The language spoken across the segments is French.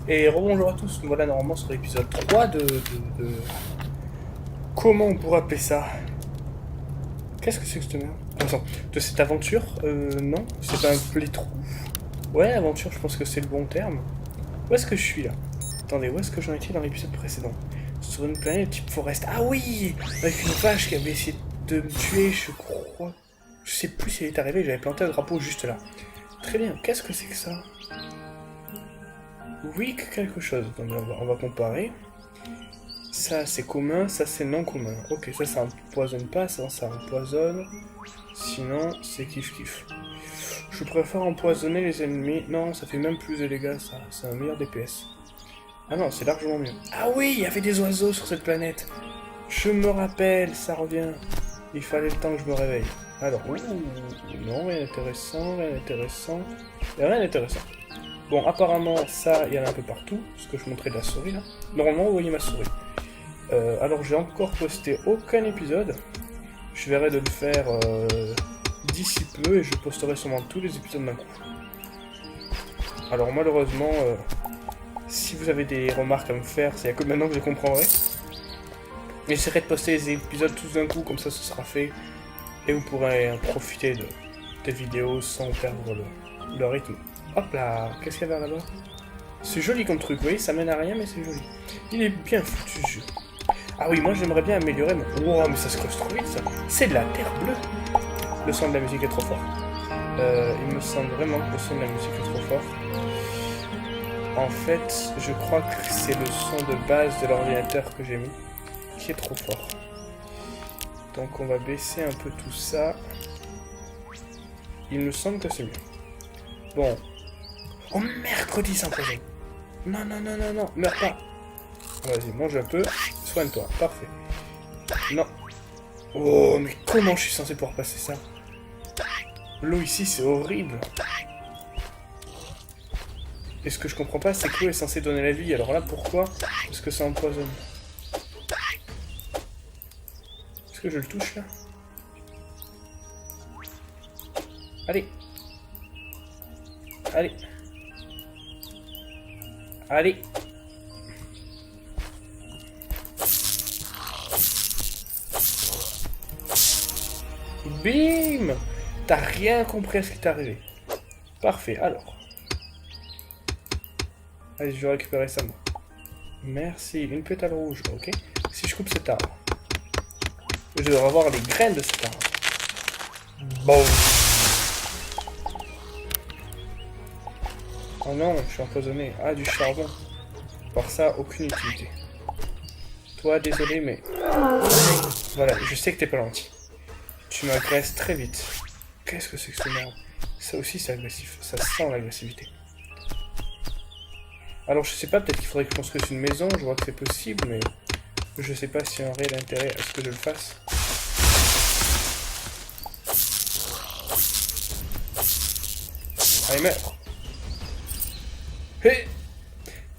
Et rebonjour à tous, nous voilà normalement sur l'épisode 3 de... Comment on pourrait appeler ça? Qu'est-ce que c'est que cette merde? Attends, de cette aventure? Non, c'est pas un playthrough. Ouais, aventure, je pense que c'est le bon terme. Où est-ce que je suis là? Attendez, où est-ce que j'en étais dans l'épisode précédent? Sur une planète type forest. Ah oui! Avec une vache qui avait essayé de me tuer, je crois. Je sais plus si elle est arrivée, j'avais planté un drapeau juste là. Très bien, qu'est-ce que c'est que ça? Oui, quelque chose. Donc on va comparer. Ça c'est commun, ça c'est non commun. Ok, ça empoisonne pas, ça empoisonne. Sinon, c'est kiff kiff. Je préfère empoisonner les ennemis. Non, ça fait même plus de dégâts, ça. C'est un meilleur DPS. Ah non, c'est largement mieux. Ah oui, il y avait des oiseaux sur cette planète. Je me rappelle, ça revient. Il fallait le temps que je me réveille. Alors, ouh, non, rien d'intéressant, rien d'intéressant. Il y a rien d'intéressant. Bon, apparemment, ça, il y en a un peu partout. Ce que je montrais de la souris, là. Normalement, vous voyez ma souris. Alors, j'ai encore posté aucun épisode. Je verrai de le faire d'ici peu et je posterai sûrement tous les épisodes d'un coup. Alors, malheureusement, si vous avez des remarques à me faire, c'est que maintenant que je les comprendrai. J'essaierai de poster les épisodes tous d'un coup, comme ça ce sera fait. Et vous pourrez profiter de des vidéos sans perdre le rythme. Hop là, qu'est-ce qu'il y a là-bas? C'est joli comme truc, oui, ça mène à rien, mais c'est joli. Il est bien foutu ce jeu. Ah oui, moi j'aimerais bien améliorer mon... Wow, mais ça se creuse trop vite ça. C'est de la terre bleue. Le son de la musique est trop fort. Il me semble vraiment que le son de la musique est trop fort. En fait, je crois que c'est le son de base de l'ordinateur que j'ai mis qui est trop fort. Donc on va baisser un peu tout ça. Il me semble que c'est mieux. Bon. Oh mercredi sans projet. Non, non, non, non, non, meurs pas. Vas-y, mange un peu. Soigne-toi, parfait. Non. Oh, mais comment je suis censé pouvoir passer ça? L'eau ici, c'est horrible. Et ce que je comprends pas, c'est que l'eau est censée donner la vie. Alors là, pourquoi? Parce que ça empoisonne. Est-ce que je le touche là? Allez. Allez. Allez. Bim! T'as rien compris à ce qui t'est arrivé. Parfait, alors. Allez, je vais récupérer ça moi. Merci, une pétale rouge, ok. Si je coupe cet arbre, je devrais avoir les graines de cet arbre. Bon. Oh non, je suis empoisonné. Ah, du charbon. Par ça, aucune utilité. Toi, désolé, mais... Voilà, je sais que t'es pas gentil. Tu m'agresses très vite. Qu'est-ce que c'est que ce merde? Ça aussi, c'est agressif. Ça sent l'agressivité. Alors, je sais pas, peut-être qu'il faudrait que je construise une maison. Je vois que c'est possible, mais... Je sais pas s'il y a un réel intérêt à ce que je le fasse. Allez, meurs! Hé!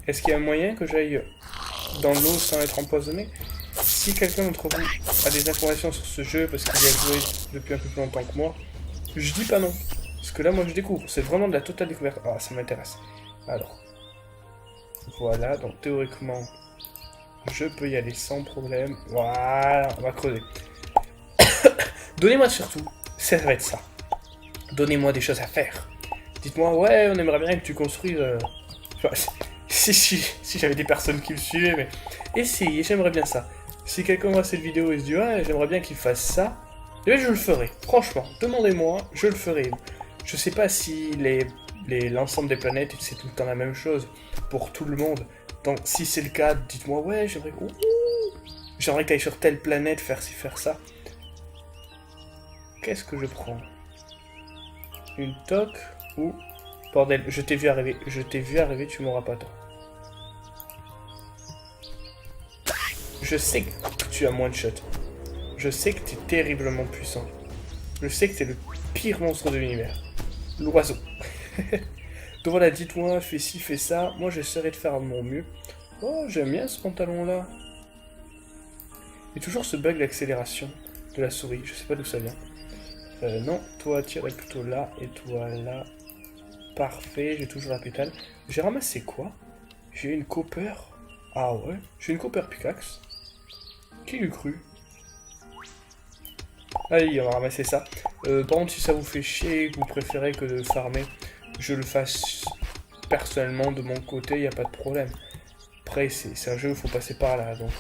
Est-ce qu'il y a un moyen que j'aille dans l'eau sans être empoisonné? Si quelqu'un d'entre vous a des informations sur ce jeu parce qu'il y a joué depuis un peu plus longtemps que moi, je dis pas non. Parce que là, moi, je découvre. C'est vraiment de la totale découverte. Ah, ça m'intéresse. Alors, voilà. Donc, théoriquement, je peux y aller sans problème. Voilà, on va creuser. Donnez-moi surtout, ça va être ça. Donnez-moi des choses à faire. Dites-moi, ouais, on aimerait bien que tu construises... Enfin, si j'avais des personnes qui me suivaient, mais... Essayez, j'aimerais bien ça. Si quelqu'un voit cette vidéo et se dit, ouais, j'aimerais bien qu'il fasse ça, eh bien, je le ferai. Franchement, demandez-moi, je le ferai. Je sais pas si l'ensemble des planètes, c'est tout le temps la même chose pour tout le monde. Donc, si c'est le cas, dites-moi, ouais, j'aimerais que tu ailles sur telle planète, faire ci, faire ça. Qu'est-ce que je prends? Une toque ou... Bordel, je t'ai vu arriver, tu m'auras pas tant. Je sais que tu as moins de shot. Je sais que tu es terriblement puissant. Je sais que t'es le pire monstre de l'univers. L'oiseau. Donc voilà, dites-moi, fais ci, fais ça. Moi, j'essaierai de faire mon mieux. Oh, j'aime bien ce pantalon-là. Il y a toujours ce bug d'accélération de la souris. Je sais pas d'où ça vient. Non, toi, tirer plutôt là et toi là. Parfait, j'ai toujours la pétale. J'ai ramassé quoi? J'ai une copper. Ah ouais, j'ai une copper pickaxe. Qui l'eût cru? Allez, on va ramasser ça. Par contre, si ça vous fait chier, que vous préférez que de farmer, je le fasse personnellement de mon côté, il n'y a pas de problème. Après, c'est un jeu, il faut passer par là. Donc,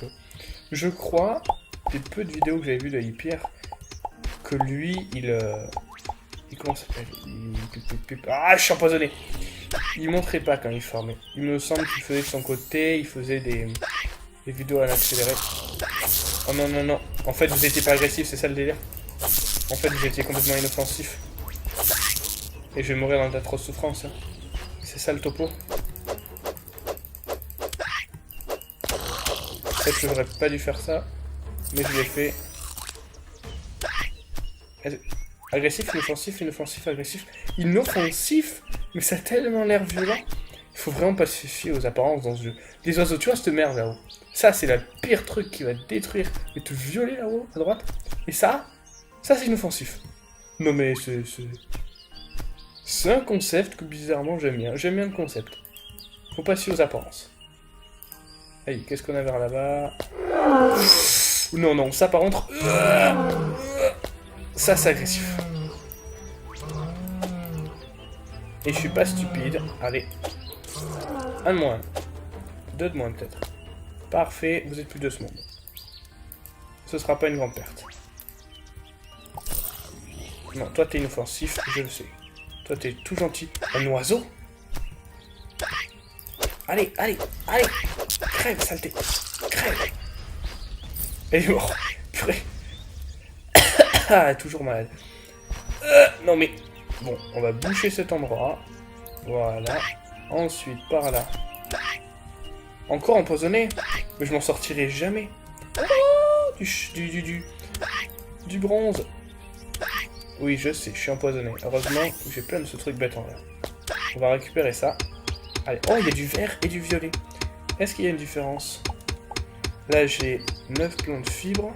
je crois, des peu de vidéos que j'avais vues de Hyper, que lui, il comment ça s'appelle? Ah, je suis empoisonné! Il montrait pas quand il farmait. Il me semble qu'il faisait de son côté, il faisait des vidéos à l'accéléré. Oh non, non, non. En fait, vous étiez pas agressif, c'est ça le délire. En fait, vous étiez complètement inoffensif. Et je vais mourir dans d'atroces souffrances. Hein. C'est ça le topo. Peut-être que j'aurais pas dû faire ça. Mais je l'ai fait. Agressif, inoffensif, inoffensif, agressif. Inoffensif? Mais ça a tellement l'air violent. Il faut vraiment pas se fier aux apparences dans ce jeu. Les oiseaux, tu vois cette merde là-haut. Ça, c'est le pire truc qui va te détruire et te violer là-haut, à droite. Et ça c'est inoffensif. Non mais c'est un concept que bizarrement j'aime bien. J'aime bien le concept. Faut pas se fier aux apparences. Allez, qu'est-ce qu'on a vers là-bas? Non, non, ça par contre... Ça, c'est agressif. Et je suis pas stupide. Allez. Un de moins. Deux de moins, peut-être. Parfait, vous êtes plus de ce monde. Ce sera pas une grande perte. Non, toi t'es inoffensif, je le sais. Toi t'es tout gentil. Un oiseau? Allez, allez, allez! Crève, saleté! Crève! Elle est morte. Purée. Ah, toujours malade. Non mais... Bon, on va boucher cet endroit. Voilà. Ensuite, par là. Encore empoisonné? Mais je m'en sortirai jamais. Oh, du bronze. Oui, je sais, je suis empoisonné. Heureusement, j'ai plein de ce truc bête en l'air. On va récupérer ça. Allez. Oh, il y a du vert et du violet. Est-ce qu'il y a une différence? Là, j'ai 9 plans de fibres.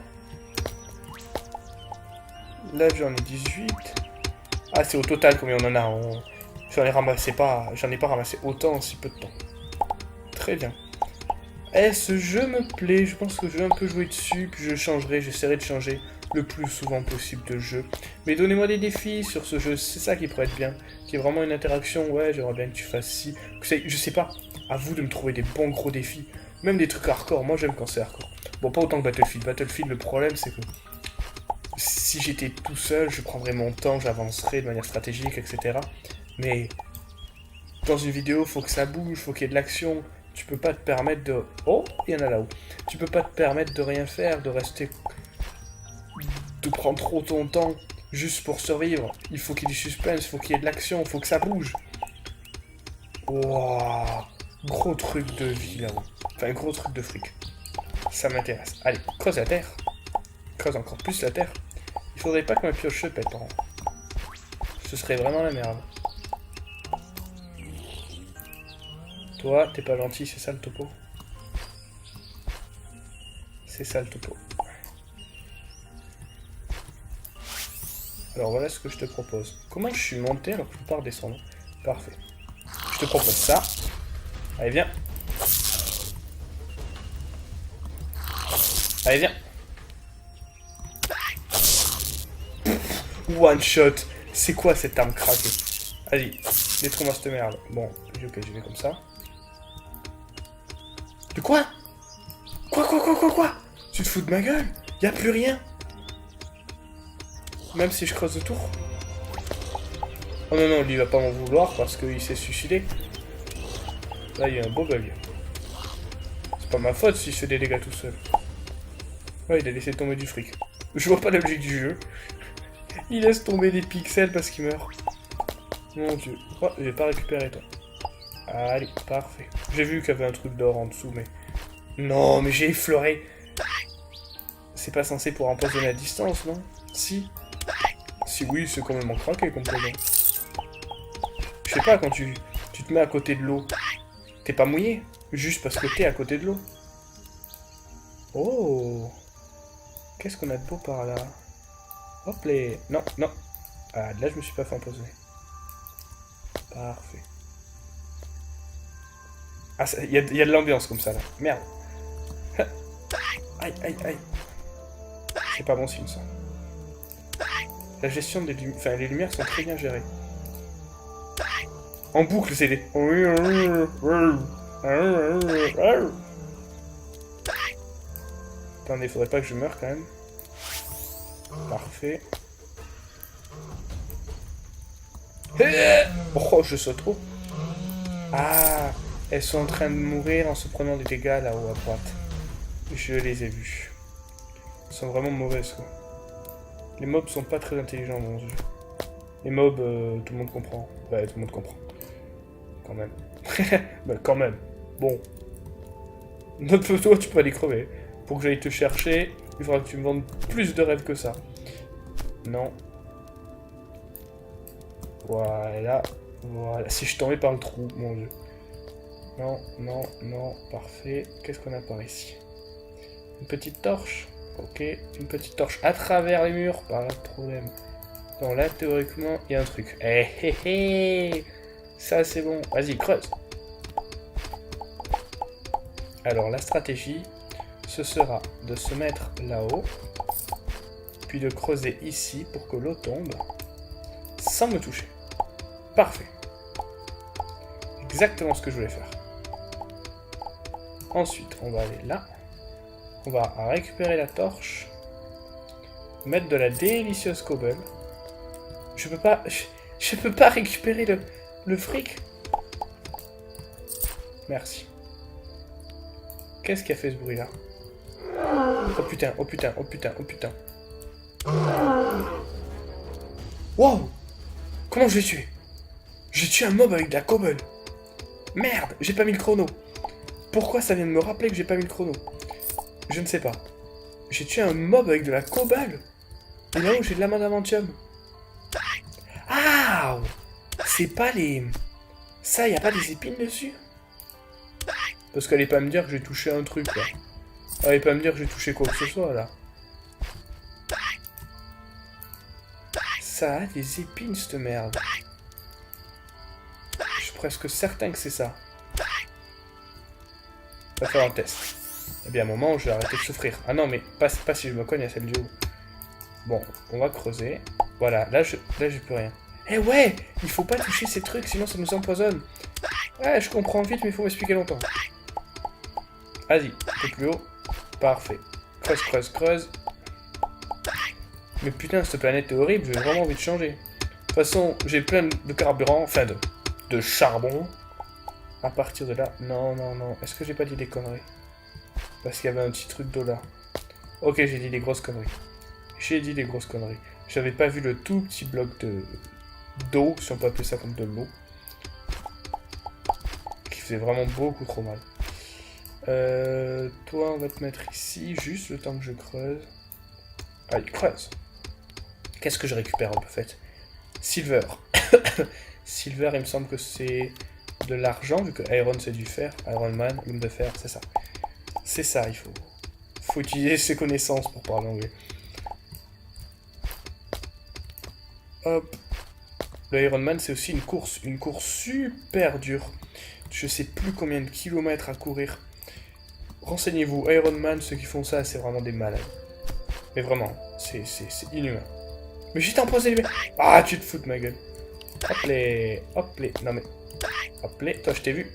Là, j'en ai 18. Ah, c'est au total combien on en a. J'en ai pas ramassé autant en si peu de temps. Très bien. Eh, ce jeu me plaît. Je pense que je vais un peu jouer dessus. Puis je changerai. J'essaierai de changer le plus souvent possible de jeu. Mais donnez-moi des défis sur ce jeu. C'est ça qui pourrait être bien. Qu'il y ait vraiment une interaction. Ouais, j'aimerais bien que tu fasses ci. Je sais pas. À vous de me trouver des bons gros défis. Même des trucs hardcore. Moi, j'aime quand c'est hardcore. Bon, pas autant que Battlefield. Battlefield, le problème, c'est que si j'étais tout seul, je prendrais mon temps, j'avancerais de manière stratégique, etc. Mais dans une vidéo, faut que ça bouge, faut qu'il y ait de l'action. Tu peux pas te permettre de... Oh, il y en a là-haut. Tu peux pas te permettre de rien faire, de rester... de prendre trop ton temps juste pour survivre. Il faut qu'il y ait du suspense, il faut qu'il y ait de l'action, il faut que ça bouge. Wouah, gros truc de vie là-haut. Enfin, gros truc de fric. Ça m'intéresse. Allez, creuse la terre. Creuse encore plus la terre. Il faudrait pas que ma pioche se pète, par contre. Ce serait vraiment la merde. Toi, t'es pas gentil, c'est ça le topo? C'est ça le topo. Alors voilà ce que je te propose. Comment je suis monté alors que je peux pas redescendre? Parfait. Je te propose ça. Allez, viens. Allez, viens. One shot. C'est quoi cette arme craquée? Vas-y, détruis-moi cette merde. Bon, ok, je vais comme ça. De quoi? Quoi? Tu te fous de ma gueule? Y'a plus rien? Même si je creuse autour? Oh non, non, lui il va pas m'en vouloir parce qu'il s'est suicidé. Là, il y a un beau bug. C'est pas ma faute si je fais des dégâts tout seul. Ouais, il a laissé tomber du fric. Je vois pas l'objectif du jeu. Il laisse tomber des pixels parce qu'il meurt. Mon dieu. Oh, j'ai pas récupéré toi. Allez, parfait. J'ai vu qu'il y avait un truc d'or en dessous, mais... Non, mais j'ai effleuré. C'est pas censé pour empoisonner à distance, non? Si. Si oui, c'est quand même en craqué comme poison. Je sais pas, quand tu te mets à côté de l'eau, t'es pas mouillé. Juste parce que t'es à côté de l'eau. Oh. Qu'est-ce qu'on a de beau par là? Hop les... Non, non. Ah, là, je me suis pas fait empoisonner. Parfait. Ah, y a de l'ambiance comme ça, là. Merde. Aïe, aïe, aïe. C'est pas bon signe, ça. La gestion des lumières... Enfin, les lumières sont très bien gérées. En boucle, c'est des... Attendez, faudrait pas que je meure, quand même. Parfait. Oh, je saute trop. Ah, elles sont en train de mourir en se prenant des dégâts là-haut à droite. Je les ai vus. Elles sont vraiment mauvaises, quoi. Les mobs sont pas très intelligents dans ce jeu. Les mobs, tout le monde comprend. Ouais, tout le monde comprend. Quand même. Bah, quand même. Bon. Toi, tu peux aller crever. Pour que j'aille te chercher, il faudra que tu me vendes plus de rêves que ça. Non. Voilà. Voilà. Si je tombais par le trou, mon dieu. Non, non, non. Parfait. Qu'est-ce qu'on a par ici? Une petite torche. Ok. Une petite torche à travers les murs. Pas de problème. Non, là, théoriquement, il y a un truc. Eh, hé, hé. Ça, c'est bon. Vas-y, creuse. Alors, la stratégie, ce sera de se mettre là-haut, puis de creuser ici pour que l'eau tombe, sans me toucher. Parfait. Exactement ce que je voulais faire. Ensuite, on va aller là. On va récupérer la torche, mettre de la délicieuse cobble. Je peux pas... Je peux pas récupérer le fric. Merci. Qu'est-ce qui a fait ce bruit-là? Oh putain, oh putain, oh putain, oh putain. Wow! Comment je l'ai tué? J'ai tué un mob avec de la cobble. Merde, j'ai pas mis le chrono. Pourquoi ça vient de me rappeler que j'ai pas mis le chrono? Je ne sais pas. J'ai tué un mob avec de la cobble. Et là où j'ai de l'adamantium. Ah! C'est pas les... Ça, y a pas des épines dessus? Parce qu'elle allait pas me dire que j'ai touché un truc, là. Elle allait pas me dire que j'ai touché quoi que ce soit, là. Ça a des épines, cette merde. Je suis presque certain que c'est ça. On va faire un test. Eh bien, à un moment, je vais arrêter de souffrir. Ah non, mais pas si je me cogne à celle du haut. Bon, on va creuser. Voilà, là, je peux rien. Eh ouais! Il faut pas toucher ces trucs, sinon ça nous empoisonne. Ouais, je comprends vite, mais il faut m'expliquer longtemps. Vas-y, un peu plus haut. Parfait. Creuse, creuse, creuse. Mais putain, cette planète est horrible, j'ai vraiment envie de changer. De toute façon, j'ai plein de carburant, enfin de charbon. À partir de là... Non, non, non. Est-ce que j'ai pas dit des conneries? Parce qu'il y avait un petit truc d'eau là. Ok, j'ai dit des grosses conneries. J'ai dit des grosses conneries. J'avais pas vu le tout petit bloc d'eau, si on peut appeler ça comme de l'eau. Qui faisait vraiment beaucoup trop mal. Toi, on va te mettre ici, juste le temps que je creuse. Allez, creuse. Qu'est-ce que je récupère en fait? Silver. Silver, il me semble que c'est de l'argent, vu que Iron c'est du fer. Iron Man, lune de fer, c'est ça. C'est ça, il faut utiliser ses connaissances pour parler anglais. Hop. Le Iron Man, c'est aussi une course super dure. Je sais plus combien de kilomètres à courir. Renseignez-vous, Iron Man, ceux qui font ça, c'est vraiment des malades. Mais vraiment, c'est inhumain. Mais j'étais empoisonné, mais... Ah, tu te fous de ma gueule. Hop les... Hop les... Non mais... Hop les... Toi, je t'ai vu.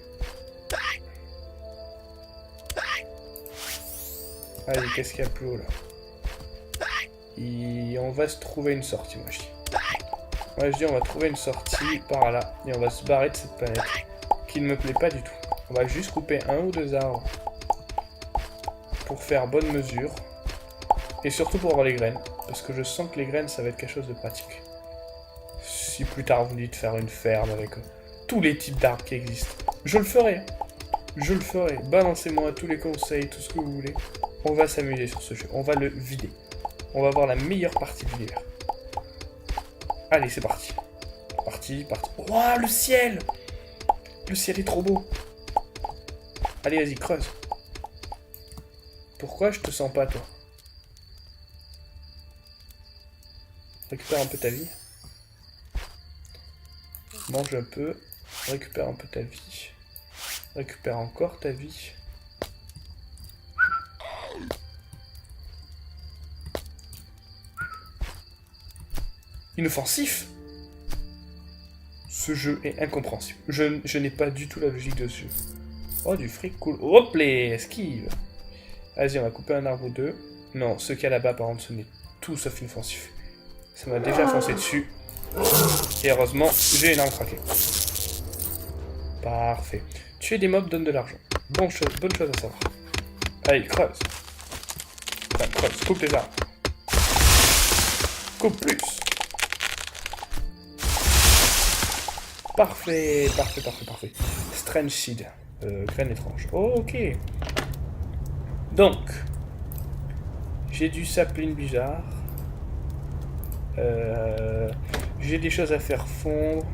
Allez, qu'est-ce qu'il y a plus haut, là? On va se trouver une sortie, moi, je dis. Moi, je dis, on va trouver une sortie par là. Et on va se barrer de cette planète. Qui ne me plaît pas du tout. On va juste couper un ou deux arbres. Pour faire bonne mesure. Et surtout pour avoir les graines. Parce que je sens que les graines, ça va être quelque chose de pratique. Si plus tard vous me dites de faire une ferme avec tous les types d'arbres qui existent, je le ferai. Je le ferai. Balancez-moi tous les conseils, tout ce que vous voulez. On va s'amuser sur ce jeu. On va le vider. On va avoir la meilleure partie de l'hiver. Allez, c'est parti. Parti. Ouah, le ciel! Le ciel est trop beau. Allez, vas-y, creuse. Pourquoi je te sens pas, toi? Récupère un peu ta vie. Mange un peu. Récupère un peu ta vie. Récupère encore ta vie. Inoffensif. Ce jeu est incompréhensible. Je n'ai pas du tout la logique de ce jeu. Oh, du fric, cool. Hop, les esquive. Vas-y, on va couper un arbre ou deux. Non, ce qu'il y a là-bas, par contre, ce n'est tout sauf inoffensif. Ça m'a déjà foncé dessus. Et heureusement, j'ai une arme craquée. Parfait. Tuer des mobs donne de l'argent. Bonne chose à savoir. Allez, creuse. Enfin, creuse, coupe les arbres. Coupe plus. Parfait. Strange Seed. Graine étrange. Oh, ok. Donc, j'ai du sapling bizarre. J'ai des choses à faire fondre.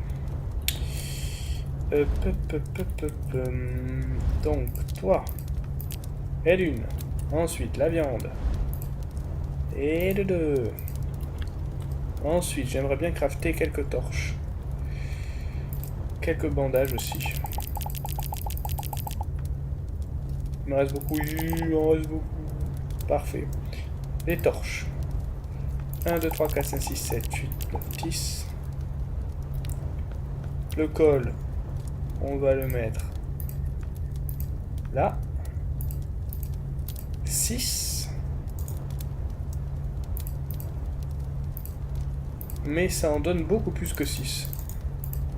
Donc, toi. Et d'une. Ensuite, la viande. Et de deux. Ensuite, j'aimerais bien crafter quelques torches. Quelques bandages aussi. Il me reste beaucoup. Il m'en reste beaucoup. Parfait. Les torches. 1, 2, 3, 4, 5, 6, 7, 8, 9, 10. Le col, on va le mettre là. 6. Mais ça en donne beaucoup plus que 6.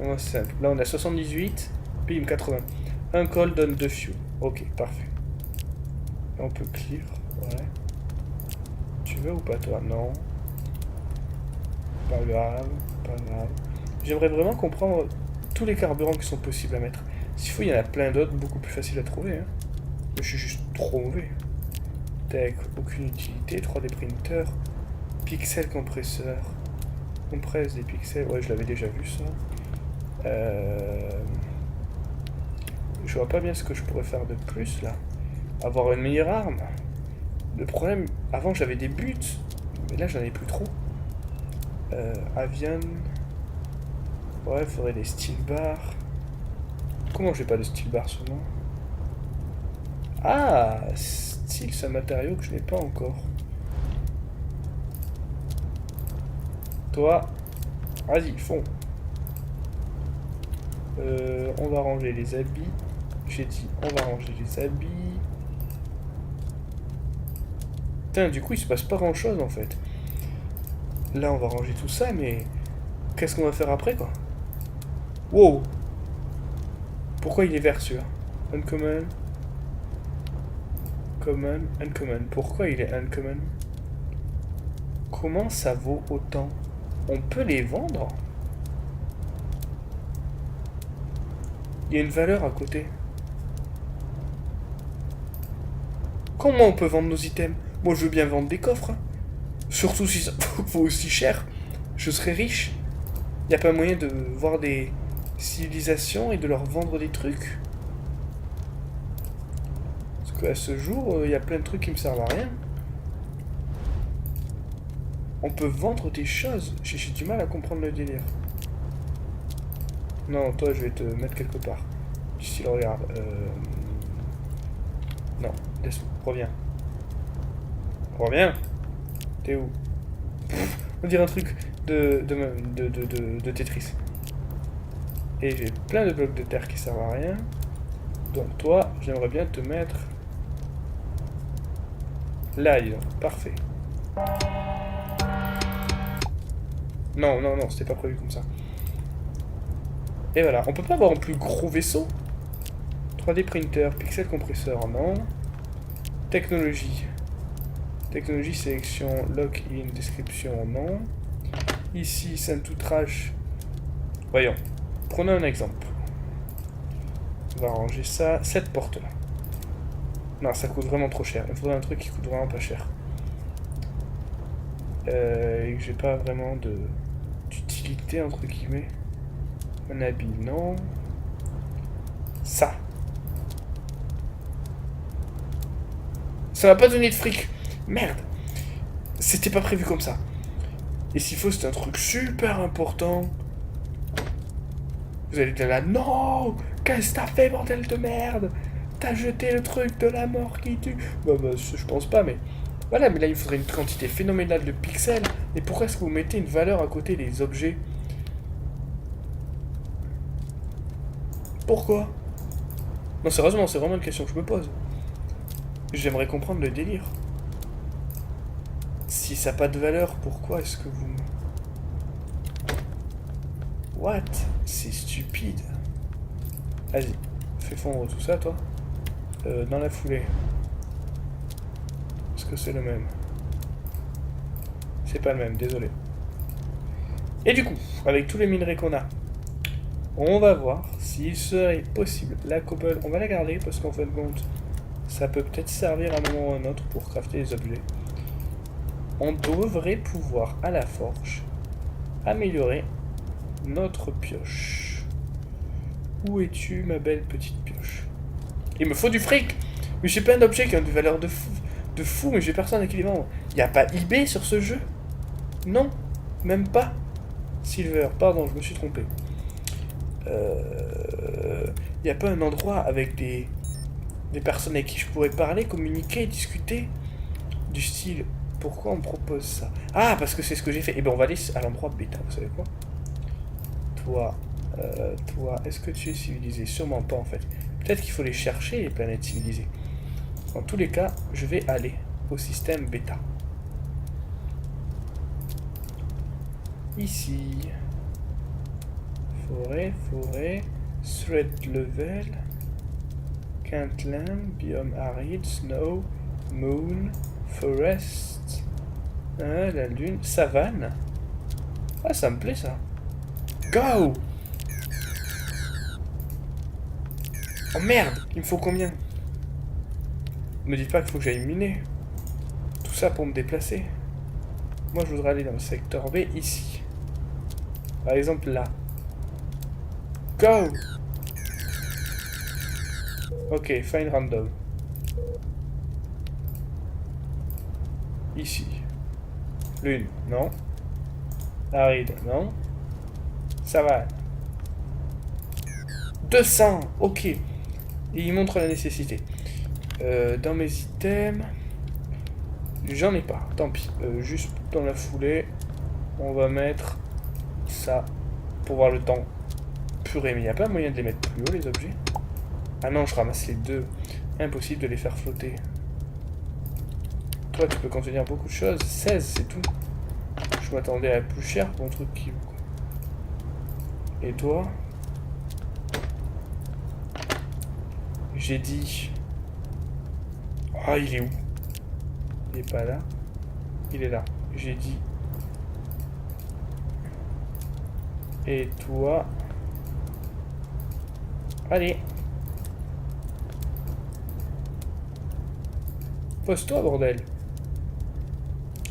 Oh, simple. Là on a 78, bim 80. Un col donne 2 fuel. Ok, parfait. On peut clear, ouais. Tu veux ou pas toi? Non. Pas grave. J'aimerais vraiment comprendre tous les carburants qui sont possibles à mettre. S'il faut, il y en a plein d'autres, beaucoup plus faciles à trouver. Hein. Mais je suis juste trop mauvais. Tech, aucune utilité. 3D printer. Pixel compresseur. Compresse des pixels. Ouais, je l'avais déjà vu ça. Je vois pas bien ce que je pourrais faire de plus là. Avoir une meilleure arme. Le problème, avant j'avais des buts. Mais là j'en ai plus trop. Avian. Ouais, il faudrait des steel bars. Comment j'ai pas de steel bars seulement? Ah, steel, c'est un matériau que je n'ai pas encore. Toi, vas-y, fonds. On va ranger les habits. J'ai dit, on va ranger les habits. Putain, du coup, il se passe pas grand chose en fait. Là, on va ranger tout ça, mais qu'est-ce qu'on va faire après, quoi? Wow! Pourquoi il est vert, celui-là? Uncommon. Common, uncommon. Pourquoi il est uncommon? Comment ça vaut autant? On peut les vendre? Il y a une valeur à côté. Comment on peut vendre nos items? Moi, je veux bien vendre des coffres. Hein. Surtout si ça vaut aussi cher. Je serais riche. Y a pas moyen de voir des civilisations et de leur vendre des trucs? Parce qu'à ce jour, y a plein de trucs qui me servent à rien. On peut vendre des choses. J'ai du mal à comprendre le délire. Non, toi, je vais te mettre quelque part. Du style, regarde. Non, laisse-moi. Reviens. Reviens. T'es où? On dirait un truc de Tetris. Et j'ai plein de blocs de terre qui servent à rien. Donc toi, j'aimerais bien te mettre là, disons. Parfait. Non, c'était pas prévu comme ça. Et voilà, on peut pas avoir un plus gros vaisseau? 3D printer, pixel compresseur, non. Technologie. Technologie, sélection, lock-in, description, non. Ici, scène tout trash. Voyons, prenons un exemple. On va ranger ça, cette porte-là. Non, ça coûte vraiment trop cher. Il faudrait un truc qui coûte vraiment pas cher. Et que j'ai pas vraiment d'utilité, entre guillemets. Un habit, non. Ça. Ça m'a pas donné de fric. Merde. C'était pas prévu comme ça. Et s'il faut, c'est un truc super important. Vous allez être là, non, qu'est-ce que t'as fait, bordel de merde? T'as jeté le truc de la mort qui tue. Bah, je pense pas, mais... Voilà, mais là, il faudrait une quantité phénoménale de pixels. Et pourquoi est-ce que vous mettez une valeur à côté des objets? Pourquoi? Non, sérieusement, c'est vraiment une question que je me pose. J'aimerais comprendre le délire. Si ça n'a pas de valeur, pourquoi est-ce que vous... What? C'est stupide. Vas-y, fais fondre tout ça, toi. Dans la foulée. Est-ce que c'est le même? C'est pas le même, désolé. Et du coup, avec tous les minerais qu'on a, on va voir s'il serait possible. La cobble, on va la garder parce qu'en fin de compte, ça peut peut-être servir à un moment ou à un autre pour crafter des objets. On devrait pouvoir, à la forge, améliorer notre pioche. Où es-tu, ma belle petite pioche? Il me faut du fric! Mais j'ai plein d'objets qui ont des valeurs de fou, mais j'ai personne à qui les vendre. Y a pas eBay sur ce jeu? Non, même pas. Silver, pardon, je me suis trompé. Y a pas un endroit avec des personnes avec qui je pourrais parler, communiquer, discuter? Du style, pourquoi on me propose ça? Ah, parce que c'est ce que j'ai fait. Et ben on va aller à l'endroit bêta, vous savez quoi? Toi, est-ce que tu es civilisé? Sûrement pas en fait. Peut-être qu'il faut les chercher, les planètes civilisées. Dans tous les cas, je vais aller au système bêta. Ici. Forêt, threat level, Cantland, biome aride, snow, moon, forest, la lune, savane. Ah, ça me plaît ça. Go! Oh merde! Il me faut combien? Me dites pas qu'il faut que j'aille miner. Tout ça pour me déplacer. Moi je voudrais aller dans le secteur B ici. Par exemple là. Go! Ok, find random. Ici. Lune, non. Aride, non. Savane. 200! Ok. Et il montre la nécessité. Dans mes items... J'en ai pas, tant pis. Juste dans la foulée, on va mettre ça pour voir le temps purée. Mais il n'y a pas moyen de les mettre plus haut, les objets? Ah non, je ramasse les deux. Impossible de les faire flotter. Toi, tu peux contenir beaucoup de choses. 16, c'est tout. Je m'attendais à plus cher pour un truc qui... Et toi? J'ai dit... Ah, il est où? Il est pas là. Il est là. J'ai dit... Et toi... Allez. Pose-toi, bordel.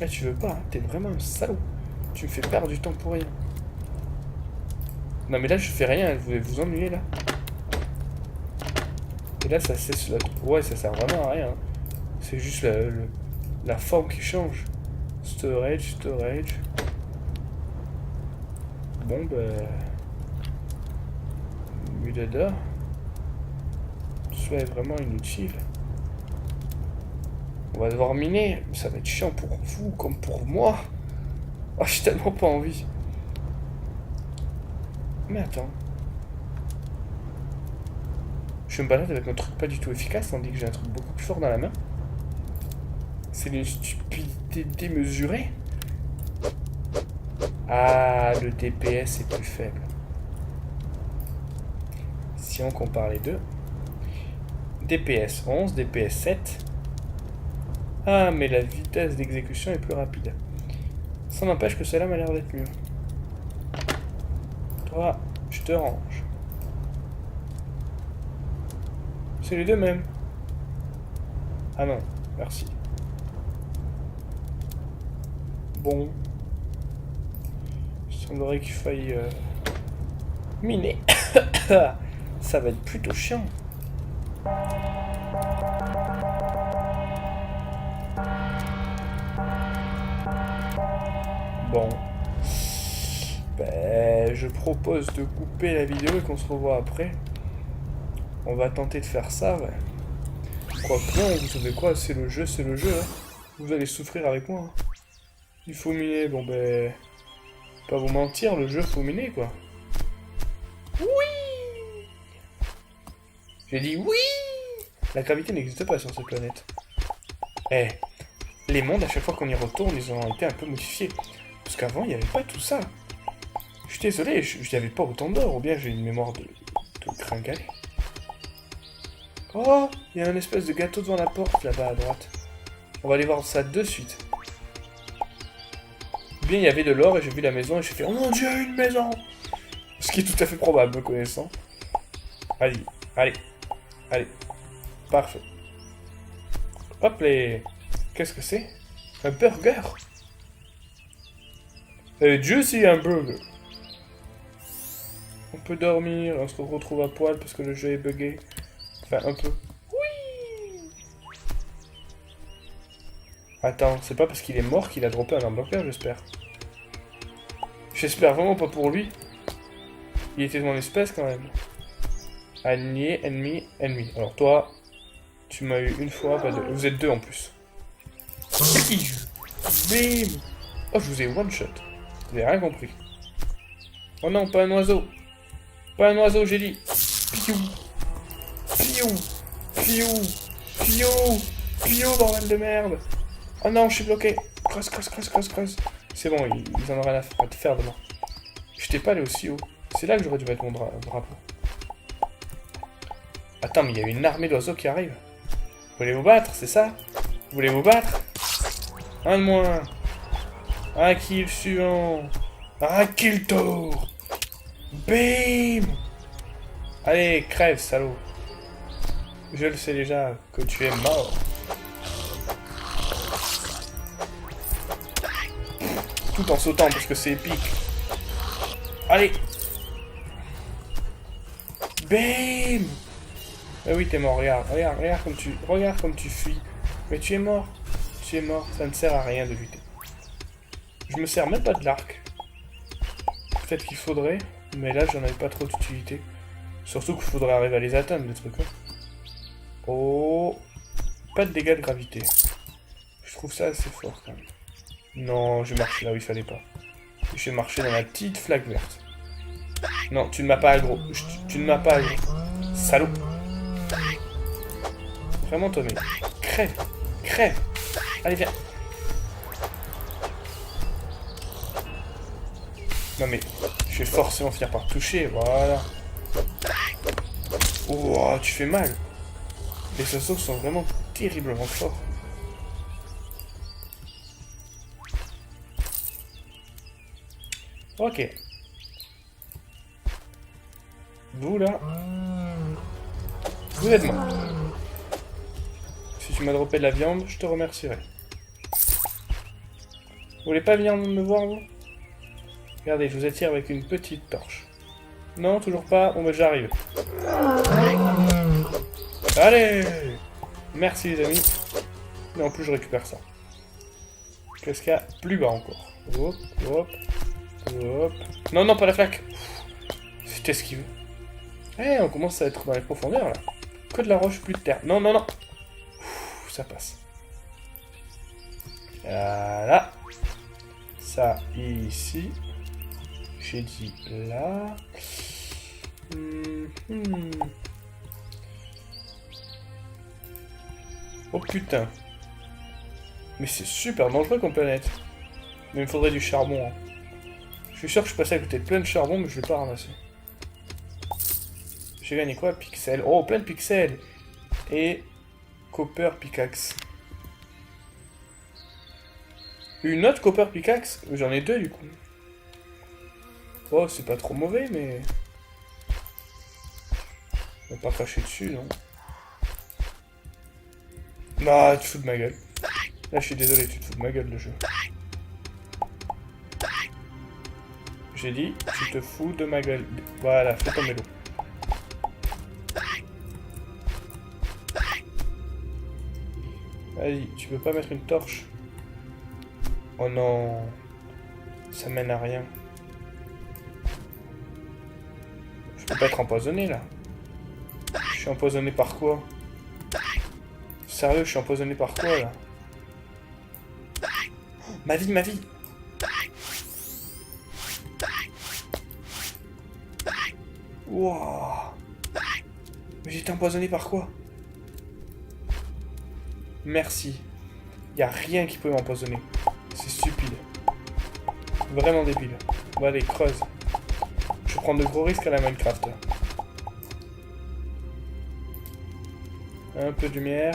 Ah, tu veux pas, hein. T'es vraiment un salaud. Tu me fais perdre du temps pour rien. Non mais là je fais rien, vous vous ennuyez là. Et là ça cesse là. Ouais, ça sert vraiment à rien. C'est juste la forme qui change. Storage. Bon bah... Mudada. Tout ça est vraiment inutile. On va devoir miner. Ça va être chiant pour vous comme pour moi. Oh, j'ai tellement pas envie. Mais attends. Je me balade avec un truc pas du tout efficace, tandis que j'ai un truc beaucoup plus fort dans la main. C'est une stupidité démesurée. Ah, le DPS est plus faible. Si on compare les deux. DPS 11, DPS 7. Ah, mais la vitesse d'exécution est plus rapide. Ça n'empêche que cela m'a l'air d'être mieux. Toi, je te range. C'est les deux mêmes. Ah non, merci. Bon. Il semblerait qu'il faille miner. Ça va être plutôt chiant. Bon. Ben, je propose de couper la vidéo et qu'on se revoit après. On va tenter de faire ça, ouais. Quoique non, vous savez quoi, c'est le jeu, hein. Vous allez souffrir avec moi. Hein. Il faut miner, bon ben... Pas vous mentir, le jeu faut miner, quoi. Oui! J'ai dit oui! La gravité n'existe pas sur cette planète. Eh, les mondes, à chaque fois qu'on y retourne, ils ont été un peu modifiés. Parce qu'avant, il n'y avait pas tout ça. Je suis désolé, je n'y avais pas autant d'or, ou bien j'ai une mémoire de gringalet. Oh, il y a un espèce de gâteau devant la porte, là-bas, à droite. On va aller voir ça de suite. Ou bien il y avait de l'or, et j'ai vu la maison, et j'ai fait « Oh mon Dieu, une maison !» Ce qui est tout à fait probable, me connaissant. Allez, allez, allez. Parfait. Hop les... Qu'est-ce que c'est? Un burger? Juicy hamburger. On peut dormir, on se retrouve à poil parce que le jeu est buggé. Enfin, un peu. Oui. Attends, c'est pas parce qu'il est mort qu'il a droppé un hamburger, j'espère. J'espère vraiment pas pour lui. Il était mon espèce quand même. Allié, ennemi, ennemi. Alors toi, tu m'as eu une fois, pas deux. Vous êtes deux en plus. Bim. Oh, je vous ai one shot. Vous avez rien compris. Oh non, pas un oiseau. Pas un oiseau, j'ai dit. Piou. Piou. Piou. Piou. Piou, bordel de merde. Oh non, je suis bloqué. Creuse, creuse, creuse, creuse, creuse. C'est bon, ils en ont rien à faire de moi. Je t'ai pas allé aussi haut. C'est là que j'aurais dû mettre mon drapeau. Attends, mais il y a une armée d'oiseaux qui arrive. Vous voulez vous battre, c'est ça? Vous voulez vous battre? Un de moins. Un kill suivant. Un kill tour. Bim. Allez, crève, salaud. Je le sais déjà que tu es mort. Tout en sautant parce que c'est épique. Allez. Bim. Ah oui, t'es mort, regarde, regarde comme tu fuis. Mais tu es mort. Tu es mort, ça ne sert à rien de lutter. Je me sers même pas de l'arc. Peut-être qu'il faudrait, mais là j'en avais pas trop d'utilité. Surtout qu'il faudrait arriver à les atteindre, les trucs. Hein. Oh, pas de dégâts de gravité. Je trouve ça assez fort quand même. Non, je marche là où il fallait pas. Je vais marcher dans la petite flaque verte. Non, tu ne m'as pas aggro. Tu ne m'as pas aggro. Salaud. Vraiment, Tommy. Crève. Crève. Allez, viens. Non mais, je vais forcément finir par toucher, voilà. Oh, tu fais mal. Les oiseaux sont vraiment terriblement forts. Ok. Vous là, vous êtes mort. Si tu m'as droppé de la viande, je te remercierai. Vous voulez pas venir me voir, vous? Regardez, je vous attire avec une petite torche. Non, toujours pas. Bon, ben j'arrive. Allez! Merci, les amis. Mais en plus, je récupère ça. Qu'est-ce qu'il y a plus bas encore? Hop, hop, hop. Non, non, pas la flaque. C'était ce qu'il veut. Eh, on commence à être dans les profondeurs, là. Que de la roche, plus de terre. Non, non, non. Ça passe. Voilà. Ça, ici. J'ai dit là. Oh putain. Mais c'est super dangereux comme planète. Mais il me faudrait du charbon. Hein. Je suis sûr que je passais à côté de plein de charbon, mais je vais pas ramasser. J'ai gagné quoi? Pixels. Oh, plein de pixels. Et copper pickaxe. Une autre copper pickaxe? J'en ai deux du coup. Oh, c'est pas trop mauvais, mais... On va pas cracher dessus, non? Bah, tu te fous de ma gueule. Là, je suis désolé, tu te fous de ma gueule, le jeu. J'ai dit, tu te fous de ma gueule. Voilà, fais tomber l'eau. Vas-y, tu peux pas mettre une torche? Oh non. Ça mène à rien. pas être empoisonné, là. Je suis empoisonné par quoi? Sérieux, je suis empoisonné par quoi, là? Ma vie, ma vie! Wouah! Mais j'ai été empoisonné par quoi? Merci. Y a rien qui peut m'empoisonner. C'est stupide. Vraiment débile. Bon allez, creuse. Je prends de gros risques à la Minecraft. Un peu de lumière.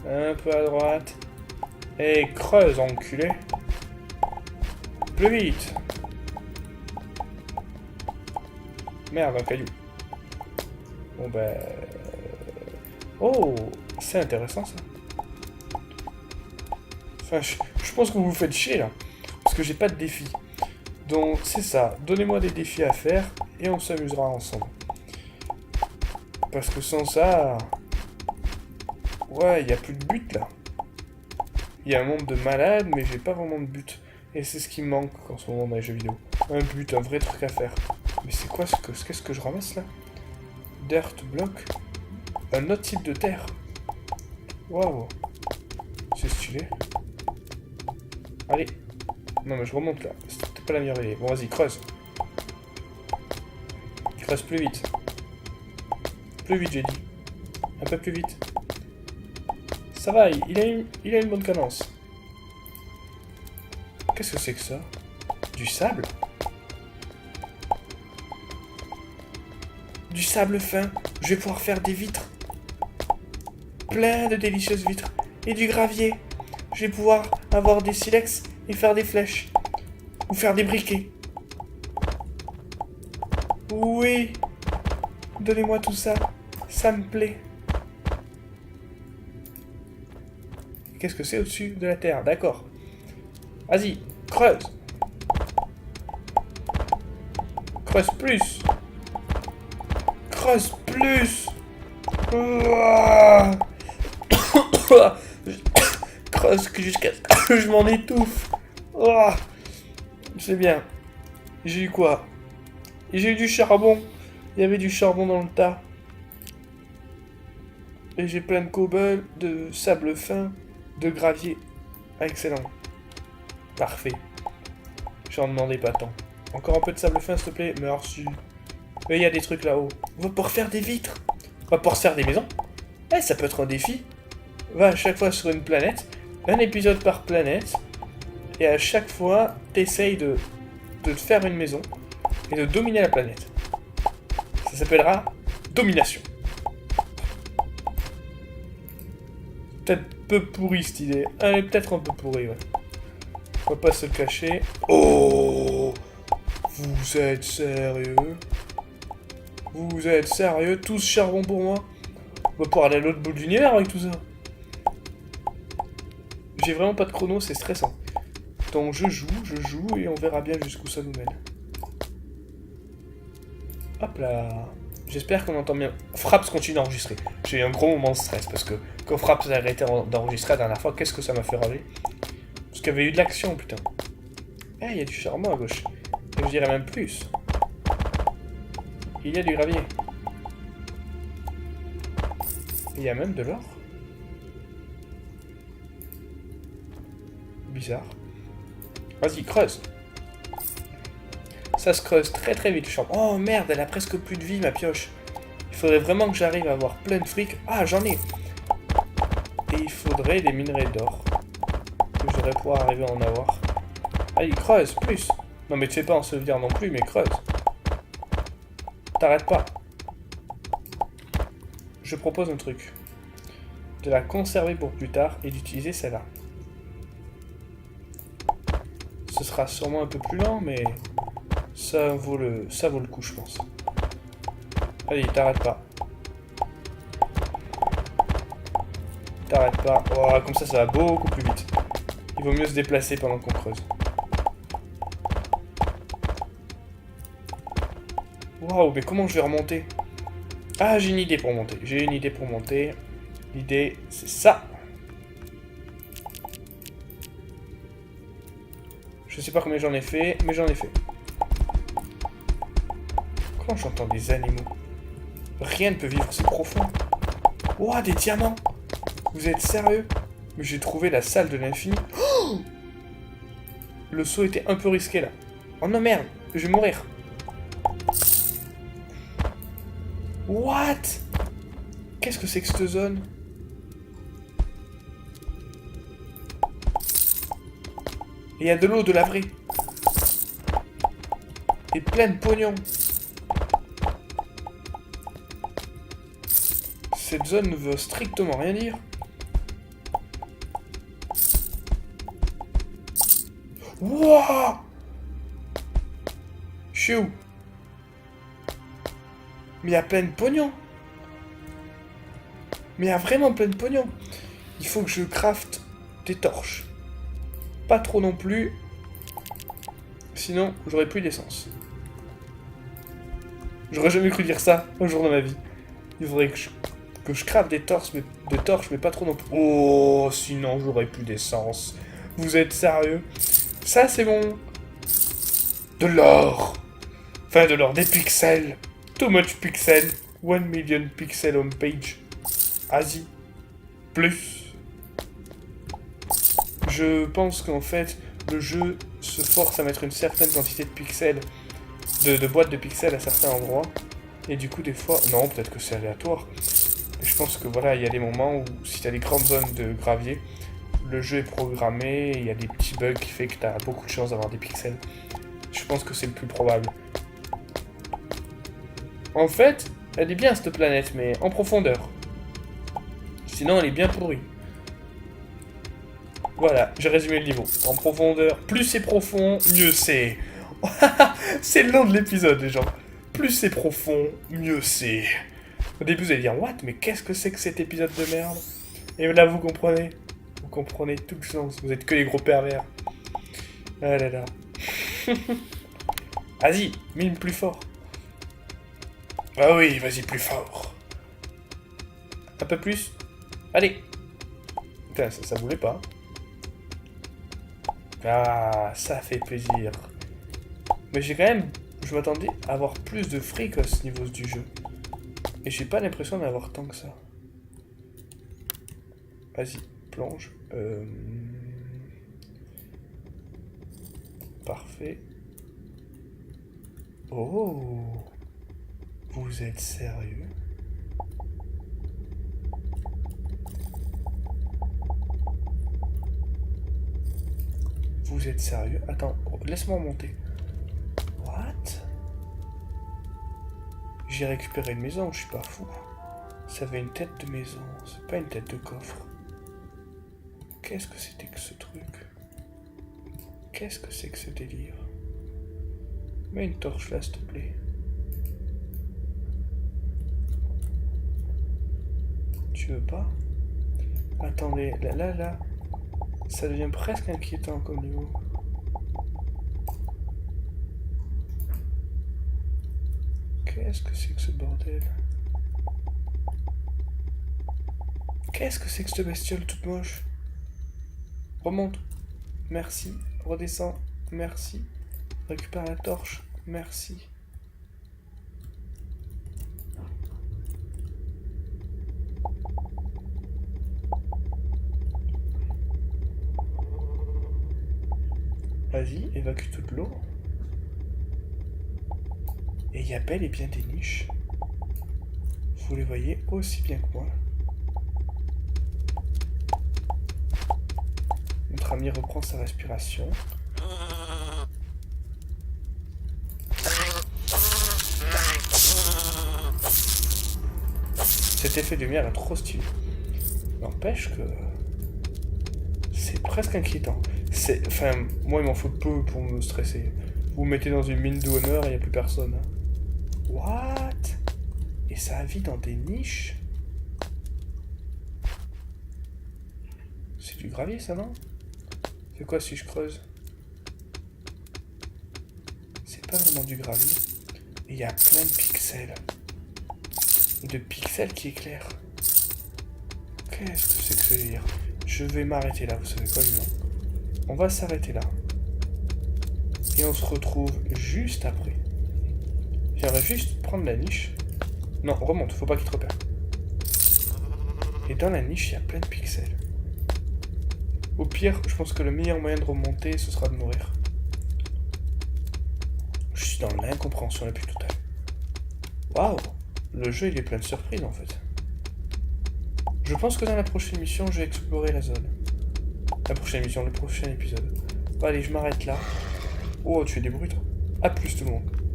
Un peu à droite. Et creuse, enculé. Plus vite. Merde, un caillou. Bon ben... Oh, c'est intéressant ça. Enfin, je pense que vous vous faites chier là. Parce que j'ai pas de défi. Donc c'est ça. Donnez-moi des défis à faire et on s'amusera ensemble. Parce que sans ça... Ouais, il n'y a plus de but là. Il y a un monde de malades, mais j'ai pas vraiment de but. Et c'est ce qui me manque en ce moment dans les jeux vidéo. Un but, un vrai truc à faire. Mais c'est quoi qu'est-ce que je ramasse là? Dirt block. Un autre type de terre. Waouh. C'est stylé. Allez. Non mais je remonte là. C'était pas la meilleure idée. Bon vas-y, creuse. Creuse plus vite. Plus vite j'ai dit. Un peu plus vite. Ça va, il a une bonne cadence. Qu'est-ce que c'est que ça? Du sable? Du sable fin. Je vais pouvoir faire des vitres. Plein de délicieuses vitres. Et du gravier. Je vais pouvoir avoir des silex et faire des flèches. Ou faire des briquets. Oui. Donnez-moi tout ça. Ça me plaît. Qu'est-ce que c'est au-dessus de la terre? D'accord. Vas-y, creuse. Creuse plus. Creuse plus. Creuse jusqu'à ce que je m'en étouffe. C'est bien. J'ai eu quoi? J'ai eu du charbon. Il y avait du charbon dans le tas. Et j'ai plein de cobble, de sable fin, de gravier. Excellent. Parfait. J'en demandais pas tant. Encore un peu de sable fin, s'il te plaît. Merci. Mais il y a des trucs là-haut. On va pouvoir faire des vitres. On va pouvoir se faire des maisons. Eh, ça peut être un défi. Va à chaque fois sur une planète. Un épisode par planète. Et à chaque fois, t'essayes de te faire une maison. Et de dominer la planète. Ça s'appellera Domination. Peut-être peu pourri cette idée. Elle est peut-être un peu pourrie, ouais. On va pas se le cacher. Oh! Vous êtes sérieux? Vous êtes sérieux? Tout ce charbon pour moi? On va pouvoir aller à l'autre bout de l'univers avec tout ça. J'ai vraiment pas de chrono, c'est stressant. Donc je joue et on verra bien jusqu'où ça nous mène. Hop là. J'espère qu'on entend bien. Fraps continue d'enregistrer. J'ai eu un gros moment de stress parce que quand Fraps a arrêté d'enregistrer la dernière fois, qu'est-ce que ça m'a fait râler? Parce qu'il y avait eu de l'action, putain. Eh, il y a du charbon à gauche. Et je dirais même plus. Il y a du gravier. Il y a même de l'or. Bizarre. Vas-y, creuse. Ça se creuse très très vite, le charbon. Oh merde, elle a presque plus de vie, ma pioche. Il faudrait vraiment que j'arrive à avoir plein de fric. Ah, j'en ai. Et il faudrait des minerais d'or. Que je devrais pouvoir arriver à en avoir. Allez, creuse, plus. Non mais tu fais pas en sauvegarde non plus, mais creuse. T'arrêtes pas. Je propose un truc. De la conserver pour plus tard et d'utiliser celle-là. Ce sera sûrement un peu plus lent, mais ça vaut le coup, je pense. Allez, t'arrêtes pas. T'arrêtes pas. Oh, comme ça va beaucoup plus vite. Il vaut mieux se déplacer pendant qu'on creuse. Waouh, mais comment je vais remonter? Ah, j'ai une idée pour monter. J'ai une idée pour monter. L'idée, c'est ça. Je sais pas combien j'en ai fait, mais j'en ai fait. Quand j'entends des animaux, rien ne peut vivre si profond. Ouah, des diamants! Vous êtes sérieux? Mais j'ai trouvé la salle de l'infini. Oh, le saut était un peu risqué là. Oh non merde, je vais mourir. What? Qu'est-ce que c'est que cette zone? Il y a de l'eau, de la vraie. Et plein de pognon. Cette zone ne veut strictement rien dire. Wouah! Je suis où? Mais il y a plein de pognon. Mais il y a vraiment plein de pognon. Il faut que je crafte des torches. Pas trop non plus. Sinon, j'aurais plus d'essence. J'aurais jamais cru dire ça un jour dans ma vie. Il faudrait que je crafte des torches, mais pas trop non plus. Oh, sinon j'aurais plus d'essence. Vous êtes sérieux? Ça, c'est bon. De l'or. Enfin, de l'or, des pixels. Too much pixels. 1 million pixels on page. Asie. Plus. Je pense qu'en fait, le jeu se force à mettre une certaine quantité de pixels, de boîtes de pixels à certains endroits. Et du coup, des fois... Non, peut-être que c'est aléatoire. Mais je pense que voilà, il y a des moments où, si t'as des grandes zones de gravier, le jeu est programmé, il y a des petits bugs qui fait que t'as beaucoup de chances d'avoir des pixels. Je pense que c'est le plus probable. En fait, elle est bien cette planète, mais en profondeur. Sinon, elle est bien pourrie. Voilà, j'ai résumé le niveau. En profondeur, plus c'est profond, mieux c'est. C'est le nom de l'épisode, les gens. Plus c'est profond, mieux c'est. Au début, vous allez dire, what? Mais qu'est-ce que c'est que cet épisode de merde? Et là, vous comprenez. Vous comprenez tout le sens. Vous êtes que les gros pervers. Ah là là. Vas-y, mine plus fort. Ah oui, vas-y, plus fort. Un peu plus. Allez. Putain, ça voulait pas. Ah, ça fait plaisir. Mais j'ai quand même... Je m'attendais à avoir plus de fric à ce niveau du jeu. Et j'ai pas l'impression d'avoir tant que ça. Vas-y, plonge. Parfait. Oh! Vous êtes sérieux? Vous êtes sérieux? Attends, laisse-moi monter. What? J'ai récupéré une maison, je suis pas fou. Ça avait une tête de maison, c'est pas une tête de coffre. Qu'est-ce que c'était que ce truc? Qu'est-ce que c'est que ce délire? Mets une torche là, s'il te plaît. Tu veux pas? Attendez, là. Ça devient presque inquiétant comme niveau. Qu'est-ce que c'est que ce bordel? Qu'est-ce que c'est que cette bestiole toute moche? Remonte. Merci. Redescends. Merci. Récupère la torche. Merci. Vas-y, évacue toute l'eau. Et il y a bel et bien des niches. Vous les voyez aussi bien que moi. Notre ami reprend sa respiration. Cet effet de lumière est trop stylé. N'empêche que... c'est presque inquiétant. Enfin, moi il m'en faut peu pour me stresser. Vous me mettez dans une mine d'honneur et il n'y a plus personne. What? Et ça vit dans des niches? C'est du gravier ça, non? C'est quoi si je creuse? C'est pas vraiment du gravier. Et il y a plein de pixels. De pixels qui éclairent. Qu'est-ce que c'est que ce délire? Je vais m'arrêter là, vous savez quoi, non? On va s'arrêter là. Et on se retrouve juste après. J'aimerais juste prendre la niche. Non, remonte, faut pas qu'il te repère. Et dans la niche, il y a plein de pixels. Au pire, je pense que le meilleur moyen de remonter, ce sera de mourir. Je suis dans l'incompréhension la plus totale. Waouh! Le jeu, il est plein de surprises, en fait. Je pense que dans la prochaine mission, je vais explorer la zone. La prochaine mission, le prochain épisode. Bon, allez, je m'arrête là. Oh, tu fais des bruits, toi. A plus, tout le monde.